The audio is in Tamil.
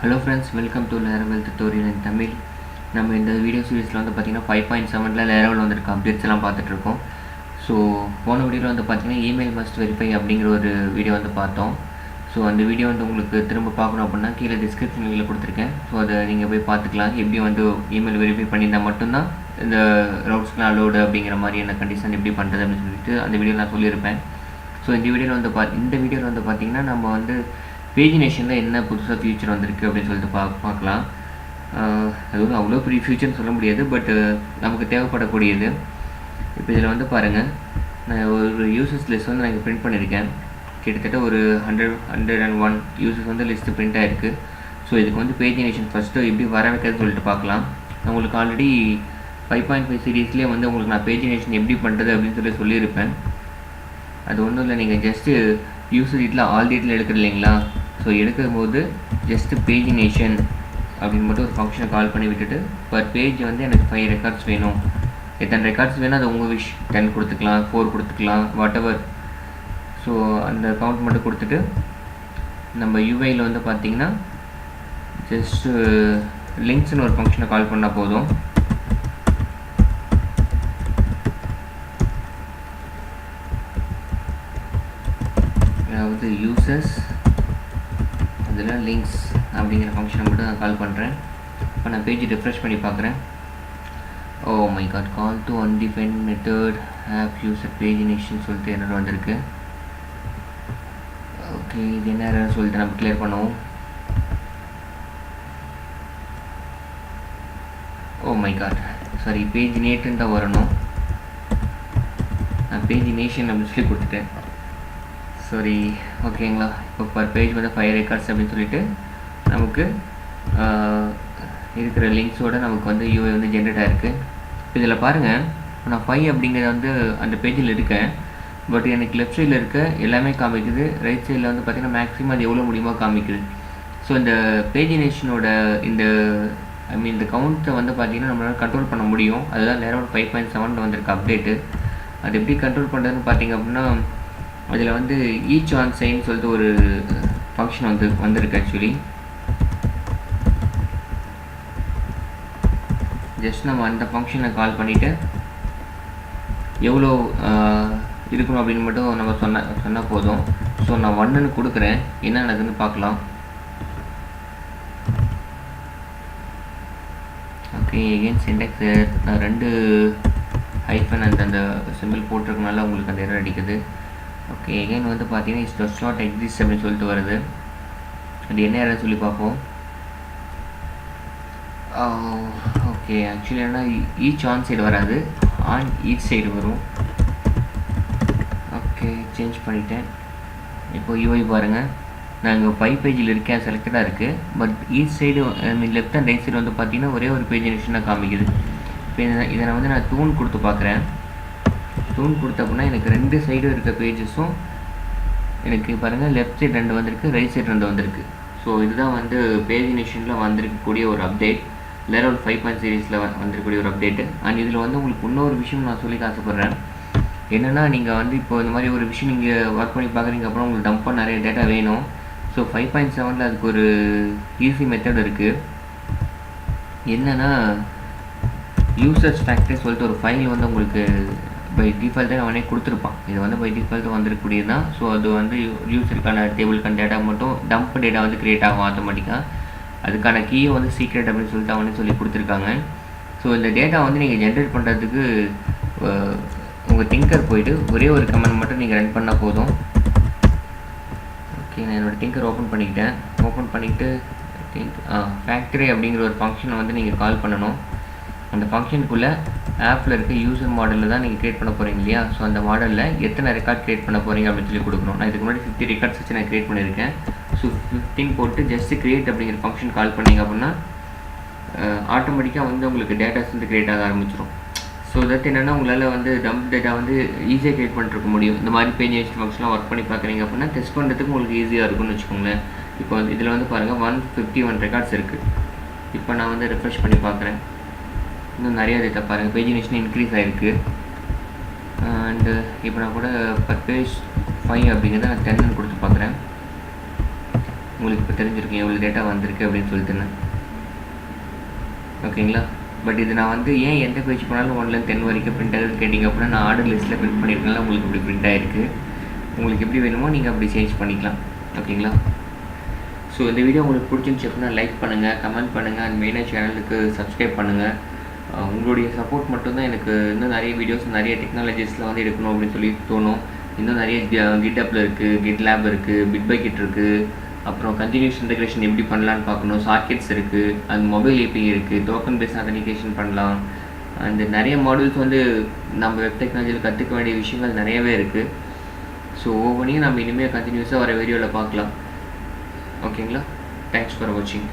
Hello friends, welcome to Laravel tutorial in Tamil. நம்ம இந்த வீடியோ சீரிஸில் வந்து பார்த்திங்கன்னா 5.7ல் Laravel வந்திருக்க அப்டேட்ஸ் எல்லாம் பார்த்துட்ருக்கோம். ஸோ போன வீடியோவில் வந்து பார்த்திங்கன்னா இமெயில் மஸ்ட் வெரிஃபை அப்படிங்கிற ஒரு வீடியோ வந்து பார்த்தோம். ஸோ அந்த வீடியோ வந்து உங்களுக்கு திரும்ப பார்க்கணும் அப்படின்னா கீழே டிஸ்கிரிப்ஷனில் கொடுத்துருக்கேன். ஸோ அதை நீங்கள் போய் பார்த்துக்கலாம். எப்படி வந்து இமெயில் வெரிஃபை பண்ணியிருந்தால் மட்டும்தான் இந்த ரவுட்ஸ்லாம் அலோடு அப்படிங்கிற மாதிரியான கண்டிஷன் எப்படி பண்ணுறது அப்படின்னு சொல்லிட்டு அந்த வீடியோ நான் சொல்லியிருப்பேன். ஸோ இந்த வீடியோவில் வந்து பார்த்திங்கன்னா நம்ம வந்து பேஜினேஷனில் என்ன புதுசாக ஃபியூச்சர் வந்திருக்கு அப்படின்னு சொல்லிட்டு பார்க்கலாம். அது வந்து அவ்வளோ பெரிய ஃபியூச்சர்னு சொல்ல முடியாது, பட் நமக்கு தேவைப்படக்கூடியது. இப்போ இதில் வந்து பாருங்கள், நான் ஒரு யூசர்ஸ் லிஸ்ட் வந்து நான் இங்கே பிரிண்ட் பண்ணியிருக்கேன். கிட்டத்தட்ட ஒரு 101 யூசர்ஸ் வந்து லிஸ்ட்டு பிரிண்ட் ஆகிருக்கு. ஸோ இதுக்கு வந்து பேஜினேஷன் ஃபஸ்ட்டு எப்படி வர வைக்கிறதுன்னு சொல்லிட்டு பார்க்கலாம். நான் உங்களுக்கு ஆல்ரெடி 5.5 சீரீஸ்லேயே வந்து உங்களுக்கு நான் பேஜினேஷன் எப்படி பண்ணுறது அப்படின்னு சொல்லியிருப்பேன். அது ஒன்றும் இல்லை, நீங்கள் just user detail all detail எடுக்கிறது இல்லைங்களா. ஸோ எடுக்கும் போது ஜஸ்ட்டு பேஜினேஷன் அப்படின்னு மட்டும் ஒரு ஃபங்க்ஷனை கால் பண்ணி விட்டுட்டு பர் பேஜ் வந்து எனக்கு 5 ரெக்கார்ட்ஸ் வேணும், எத்தனை ரெக்கார்ட்ஸ் வேணும் அது உங்கள் விஷ், 10 கொடுத்துக்கலாம், 4 கொடுத்துக்கலாம், வாட் எவர். ஸோ அந்த கவுண்ட் மட்டும் கொடுத்துட்டு நம்ம யூஐயில் வந்து பார்த்திங்கன்னா ஜஸ்ட்டு லிங்க்ஸ்னு ஒரு ஃபங்க்ஷனை கால் பண்ணால் போதும். அதாவது யூசர்ஸ் அதில் லிங்க்ஸ் அப்படிங்கிற ஃபங்க்ஷனை மட்டும் நான் கால் பண்ணுறேன். இப்போ நான் பேஜ் ரிஃப்ரெஷ் பண்ணி பார்க்குறேன். Oh my God, call to undefined method of user pagination சொல்லிட்டு எரர் வந்திருக்கு. ஓகே, இது என்ன எரர் சொல்லிட்டு நம்ம கிளியர் பண்ணுவோம். ஓ மை காட், சாரி, பேஜினேட்டுன்னு தான் வரணும். நான் பேஜினேஷன் அப்படின்னு சொல்லி கொடுத்துட்டேன். சாரி, ஓகேங்களா. இப்போ பர் பேஜ் வந்து 5 ரெக்கார்ட்ஸ் அப்படின்னு சொல்லிட்டு நமக்கு இருக்கிற லிங்க்ஸோடு நமக்கு வந்து யூஐ வந்து ஜென்ரேட் ஆகிருக்கு. இப்போ இதில் பாருங்கள், நான் 5 அப்படிங்கிறத வந்து அந்த பேஜில் இருக்கேன், பட் எனக்கு லெஃப்ட் சைடில் இருக்க எல்லாமே காமிக்குது, ரைட் சைடில் வந்து பார்த்திங்கன்னா மேக்ஸிமம் அது எவ்வளோ முடியுமோ காமிக்குது. ஸோ இந்த பேஜினேஷனோட இந்த இந்த கவுண்ட்டை வந்து பார்த்திங்கன்னா நம்மளால் கண்ட்ரோல் பண்ண முடியும். அதுதான் Laravel 5.7 வந்திருக்க அப்டேட்டு. அது எப்படி கண்ட்ரோல் பண்ணுறதுன்னு பார்த்திங்க அப்படின்னா, அதில் வந்து ஈச் ஆன் சைன்னு சொல்லிட்டு ஒரு ஃபங்க்ஷன் வந்திருக்கு. ஆக்சுவலி ஜஸ்ட் நம்ம அந்த ஃபங்க்ஷனை கால் பண்ணிவிட்டு எவ்வளோ இருக்கணும் அப்படின்னு மட்டும் நம்ம சொன்னால் போதும். ஸோ நான் 1ன்னு கொடுக்குறேன், என்ன நடக்குதுன்னு பார்க்கலாம். ஓகே, எகெயின் சின்டெக்ஸ் நான் 2 ஹைஃபன் அந்த சிம்பிள் போட்டிருக்கனால உங்களுக்கு அந்த எரர் அடிக்குது. ஓகே, எகைன் வந்து பார்த்தீங்கன்னா இஸ் டஸ் நாட் எக்ஸிஸ்ட் அப்படின்னு சொல்லிட்டு வருது. அது என்ன எரர் சொல்லி பார்ப்போம். ஓகே, ஆக்சுவலி என்ன, ஈச் ஆன் சைடு வராது, ஆன் ஈச் சைடு வரும். ஓகே, சேஞ்ச் பண்ணிட்டேன். இப்போ யூஐ பாருங்கள், நான் இங்கே 5 பேஜில் இருக்கேன், செலக்டடாக இருக்குது. But each side left and right side வந்து பார்த்தீங்கன்னா ஒரே ஒரு பேஜினேஷனாக காமிக்குது. இப்போ இதை நான் வந்து டூன் கொடுத்து பார்க்குறேன். டூன் கொடுத்த அப்படின்னா எனக்கு 2 சைடும் இருக்க பேஜஸும் எனக்கு பாருங்கள், லெஃப்ட் சைடு 2 வந்திருக்கு, ரைட் சைடு 2 வந்திருக்கு. ஸோ இதுதான் வந்து பேஜினேஷனில் வந்திருக்கக்கூடிய ஒரு அப்டேட், Laravel 5 சீரீஸில் வந்திருக்கக்கூடிய ஒரு அப்டேட்டு. அண்ட் இதில் வந்து உங்களுக்கு இன்னொரு விஷயம் நான் சொல்லி ஆசைப்பட்றேன். என்னென்னா, நீங்கள் வந்து இப்போ இந்த மாதிரி ஒரு விஷயம் நீங்கள் ஒர்க் பண்ணி பார்க்குறீங்க, அப்புறம் உங்களுக்கு டம்ப்பாக நிறைய டேட்டா வேணும். ஸோ 5.7 அதுக்கு ஒரு ஈஸி மெத்தட் இருக்குது. என்னென்னா, யூசர்ஸ் ஃபேக்டரி சொல்லிட்டு ஒரு ஃபைல் வந்து உங்களுக்கு பை டிஃபால்ட்டாக அவனே கொடுத்துருப்பான். இது வந்து பை டிஃபால்ட்டாக வந்துருக்கக்கூடியது தான். ஸோ அது வந்து யூஸருக்கான டேபிளுக்கான டேட்டா மட்டும் டம்ப் டேட்டா வந்து க்ரியேட் ஆகும் ஆட்டோமேட்டிக்காக. அதுக்கான கீயை வந்து சீக்ரெட் அப்படின்னு சொல்லிட்டு அவனே சொல்லி கொடுத்துருக்காங்க. ஸோ இந்த டேட்டா வந்து நீங்கள் ஜென்ரேட் பண்ணுறதுக்கு உங்கள் திங்கர் போய்ட்டு ஒரே ஒரு கமெண்ட் மட்டும் நீங்கள் ரன் பண்ணால் போதும். ஓகே, நான் என்னோடய திங்கர் ஓப்பன் பண்ணிக்கிட்டு ஃபேக்டரி அப்படிங்கிற ஒரு ஃபங்க்ஷனை வந்து நீங்கள் கால் பண்ணணும். அந்த ஃபங்க்ஷனுக்குள்ளே ஆப்பில் இருக்க யூசர் மாடலில் தான் நீங்கள் க்ரியேட் பண்ண போகிறீங்க இல்லையா. ஸோ அந்த மாடலில் எத்தனை ரெக்கார்ட் க்ரியேட் பண்ண போகிறீங்க அப்படின்னு சொல்லி கொடுக்கணும். நான் இதுக்கு முன்னாடி 50 ரெக்கார்ட்ஸ் வச்சு நான் க்ரியேட் பண்ணியிருக்கேன். ஸோ 15 போட்டு ஜஸ்ட்டு க்ரியேட் அப்படிங்கிற ஃபங்க்ஷன் கால் பண்ணிங்க அப்படின்னா ஆட்டோமேட்டிக்காக வந்து உங்களுக்கு டேட்டாஸ் வந்து க்ரியேட் ஆக ஆரம்பிச்சிடும். ஸோ தட் என்னென்னா, உங்களால் வந்து டம்ப் டேட்டா வந்து ஈஸியாக க்ரியேட் பண்ணிருக்க முடியும். இந்த மாதிரி பேஜினேஷன் ஃபங்க்ஷன்லாம் ஒர்க் பண்ணி பார்க்குறீங்க அப்படின்னா டெஸ்ட் பண்ணுறதுக்கு உங்களுக்கு ஈஸியாக இருக்கும்னு வச்சுக்கோங்களேன். இப்போ வந்து இதில் வந்து பாருங்கள் 151 ரெக்கார்ட்ஸ் இருக்குது. இப்போ நான் வந்து ரெஃப்ரெஷ் பண்ணி பார்க்குறேன், இன்னும் நிறையா டேட்டா பாருங்கள், பேஜினேஷன் இன்க்ரீஸ் ஆகிருக்கு. அண்டு இப்போ நான் கூட பர் பேஜ் 5 அப்படிங்கிறத நான் 10ன்னு கொடுத்து பார்க்குறேன். உங்களுக்கு இப்போ தெரிஞ்சிருக்கும் எவ்வளோ டேட்டா வந்திருக்கு அப்படின்னு சொல்லிட்டுன்னு. ஓகேங்களா? பட் இது நான் வந்து ஏன் எந்த பேஜ் போனாலும் 1லேருந்து 10 வரைக்கும் பிரிண்ட் ஆகுதுன்னு கேட்டிங்க அப்படின்னா, நான் ஆர்டர் லிஸ்ட்டில் பிரிண்ட் பண்ணியிருக்கனால உங்களுக்கு இப்படி பிரிண்ட் ஆகிருக்கு. உங்களுக்கு எப்படி வேணுமோ நீங்கள் அப்படி சேஞ்ச் பண்ணிக்கலாம். ஓகேங்களா? ஸோ இந்த வீடியோ உங்களுக்கு பிடிச்சிருந்துச்சு அப்படின்னா லைக் பண்ணுங்கள், கமெண்ட் பண்ணுங்கள், அண்ட் மெயினாக சேனலுக்கு சப்ஸ்கிரைப் பண்ணுங்கள். உங்களுடைய சப்போர்ட் மட்டும்தான் எனக்கு இன்னும் நிறைய வீடியோஸ் நிறைய டெக்னாலஜிஸில் வந்து எடுக்கணும் அப்படின்னு சொல்லி தோணும். இன்னும் நிறைய கிட்ஹப்பில் இருக்குது, கிட்லேப் இருக்குது, பிட்பக்கெட் இருக்குது, அப்புறம் கண்டினியூஸ் இன்டெகிரேஷன் எப்படி பண்ணலான்னு பார்க்கணும், சாக்கெட்ஸ் இருக்குது, அது மொபைல் ஏபிஐ இருக்குது, டோக்கன் பேஸ் ஆத்தென்டிகேஷன் பண்ணலாம். அண்ட் நிறைய மாடல்ஸ் வந்து நம்ம வெப் டெக்னாலஜியில் கற்றுக்க வேண்டிய விஷயங்கள் நிறையவே இருக்குது. ஸோ ஒவ்வொன்றையும் நம்ம இனிமேல் கண்டினியூஸாக வர வீடியோவில் பார்க்கலாம். ஓகேங்களா? தேங்க்ஸ் ஃபார் வாட்சிங்.